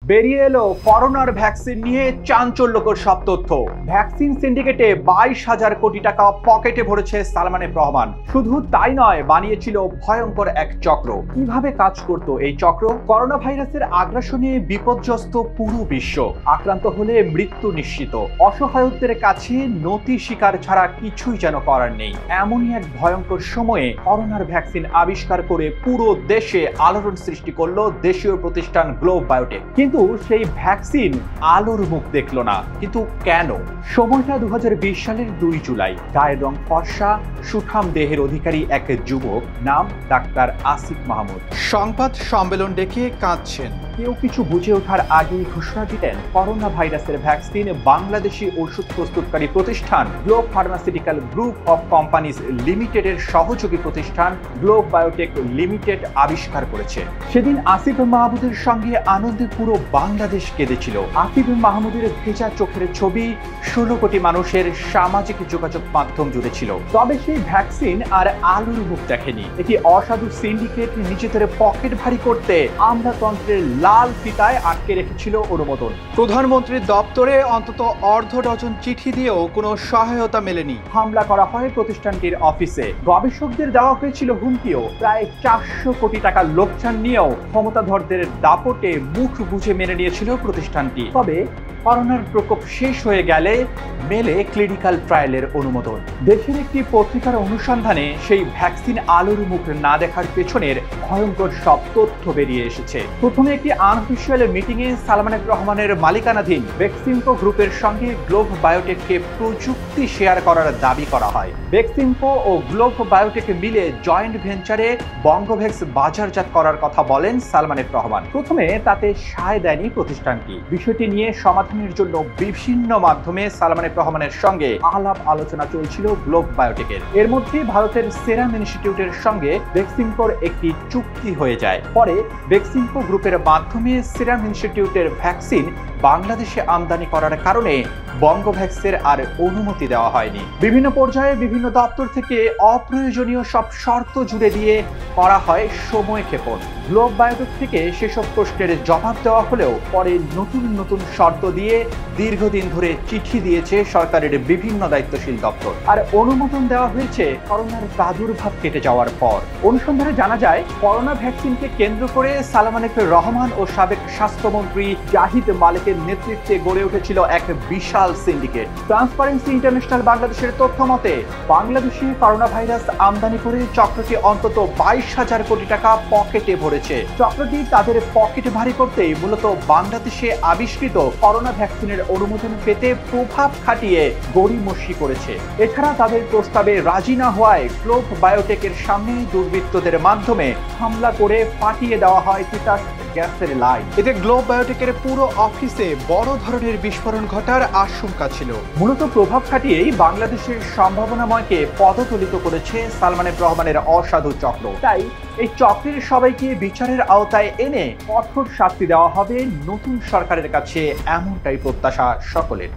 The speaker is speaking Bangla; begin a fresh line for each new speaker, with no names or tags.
বেরিয়ে এলো করোনার ভ্যাকসিন নিয়ে চাঞ্চল্যকর সব তথ্য। ভ্যাকসিন সিন্ডিকেটে 22,000 কোটি টাকা পকেটে ভরেছে সালমান এফ রহমান। শুধু তাই নয়, বানিয়েছিল ভয়ঙ্কর এক চক্র। কিভাবে কাজ করতো এই চক্র? করোনা ভাইরাসের আগ্রাসনে বিপর্যস্ত পুরো বিশ্ব। আক্রান্ত হলে মৃত্যু নিশ্চিত। অসহায়ত্বের কাছে নতি স্বীকার ছাড়া কিছুই যেন করার নেই। এমনই এক ভয়ঙ্কর সময়ে করোনার ভ্যাকসিন আবিষ্কার করে পুরো দেশে আলোড়ন সৃষ্টি করলো দেশীয় প্রতিষ্ঠান গ্লোব বায়োটেক। কিন্তু সেই ভ্যাকসিন আলোর মুখ দেখলো না। কিন্তু কেন? সময়টা 2020 সালের 2 জুলাই। গায়ের রং ফর্সা, সুঠাম দেহের অধিকারী এক যুবক, নাম ডাক্তার আসিফ মাহমুদ। সংবাদ সম্মেলন ডেকে কাঁদছেন। কেউ কিছু বুঝে ওঠার আগেই ঘোষণা দিলেন করোনা ভাইরাসের ভ্যাকসিন বাংলাদেশি ওষুধ প্রস্তুতকারী প্রতিষ্ঠান globe pharmaceutical group of companies লিমিটেডের সহযোগী প্রতিষ্ঠান গ্লোব বায়োটেক লিমিটেড আবিষ্কার করেছে। সেদিন আসিফ মাহমুদের সঙ্গে আনন্দে পুরো বাংলাদেশ কেঁদেছিল। আসিফ মাহমুদের ভেজা চোখের ছবি 16 কোটি মানুষের সামাজিক যোগাযোগ মাধ্যম জুড়ে ছিল। তবে সেই ভ্যাকসিন আর আলোর মুখ দেখেনি। এটি অসাধু সিন্ডিকেট নিজেদের পকেট ভারী করতে আমলাতন্ত্রের লাল ফিতায় আটকে রেখেছিল অনুমোদন। প্রধানমন্ত্রীর দপ্তরে অন্তত অর্ধ ডজন চিঠি দিয়েও কোনো সহায়তা মেলেনি। হামলা করা হয় প্রতিষ্ঠানটির অফিসে। গবেষকদের দেওয়া হয়েছিল হুমকিও। প্রায় 400 কোটি টাকা লোকসান নিয়েও ক্ষমতাধরদের দাপটে মুখ বুঝে মেনে নিয়েছিল প্রতিষ্ঠানটি। তবে করোনার প্রকোপ শেষ হয়ে গেলে মেলে ক্লিনিক্যাল ট্রায়ালের অনুমোদন। দেশের একটি পত্রিকার অনুসন্ধানে সেই ভ্যাকসিন আলোর মুখ না দেখার পেছনের ভয়ঙ্কর সব তথ্য বেরিয়ে এসেছে। প্রথমে একটি আনঅফিশিয়াল মিটিংয়ে সালমান এফ রহমানের মালিকানাধীন বেক্সিমকো গ্রুপের সঙ্গে গ্লোব বায়োটেককে প্রযুক্তি শেয়ার করার দাবি করা হয়। বেক্সিমকো ও গ্লোব বায়োটেক মিলে জয়েন্ট ভেঞ্চারে বঙ্গভ্যাক্স বাজারজাত করার কথা বলেন সালমান এফ রহমান। প্রথমে তাতে সায় দেয়নি প্রতিষ্ঠানটি। বিষয়টি নিয়ে সমাধানের জন্য বিভিন্ন মাধ্যমে সালমান এফ রহমানের সঙ্গে আলাপ আলোচনা চলছিল গ্লোব বায়োটেকের। এর মধ্যে ভারতের সেরাম ইনস্টিটিউটের সঙ্গে বেক্সিমকোর একটি চুক্তি হয়ে যায়। পরে বেক্সিমকো গ্রুপের মাধ্যমে সেরাম ইনস্টিটিউটের ভ্যাকসিন বাংলাদেশে আমদানি করার কারণে বঙ্গভ্যাক্সের আর অনুমতি দেওয়া হয়নি। বিভিন্ন পর্যায়ে বিভিন্ন দপ্তর থেকে অপ্রয়োজনীয় সব শর্ত জুড়ে দিয়ে করা হয় সময় ক্ষেপণ। গ্লোব বায়োটেক থেকে সেসব প্রশ্নের জবাব দেওয়া হলেও পরে নতুন নতুন শর্ত দিয়ে দীর্ঘদিন ধরে চিঠি দিয়েছে সরকারের বিভিন্ন দায়িত্বশীল দপ্তর। আর অনুমোদন দেওয়া হয়েছে করোনার প্রাদুর্ভাব কেটে যাওয়ার পর। অনুসন্ধানে জানা যায়, করোনা ভ্যাকসিনকে কেন্দ্র করে সালমান এফ রহমান ও সাবেক স্বাস্থ্যমন্ত্রী জাহিদ মালিকের নেতৃত্বে গড়ে উঠেছিল এক বিশাল সিন্ডিকেট। ট্রান্সপারেন্সি ইন্টারন্যাশনাল বাংলাদেশের তথ্য মতে, বাংলাদেশে করোনা ভাইরাস আমদানি করে চক্রটি অন্তত 22,000 কোটি টাকা পকেটে ভরেছে। চক্রটি তাদের পকেট ভারী করতেই মূলত বাংলাদেশে আবিষ্কৃত করোনা ভ্যাকসিনের অনুমোদন পেতে প্রভাব খাটিয়ে গড়িমসি করেছে। এছাড়া তাদের প্রস্তাবে রাজি না হওয়ায় গ্লোব বায়োটেকের সামনে দুর্বৃত্তদের মাধ্যমে হামলা করে ফাটিয়ে দেওয়া হয় তিতাস গ্যাসের লাইন। এতে গ্লোব বায়োটেকের পুরো অফিসে বড় ধরনের বিস্ফোরণ ঘটার আশঙ্কা ছিল। মূলত প্রভাব খাটিয়েই বাংলাদেশের সম্ভাবনাময়কে পদতলিত করেছে সালমান এফ রহমানের অসাধু চক্র। তাই এই চক্রের সবাইকে বিচারের আওতায় এনে কঠোর শাস্তি দেওয়া হবে নতুন সরকারের কাছে, এমনটাই প্রত্যাশা সকলের।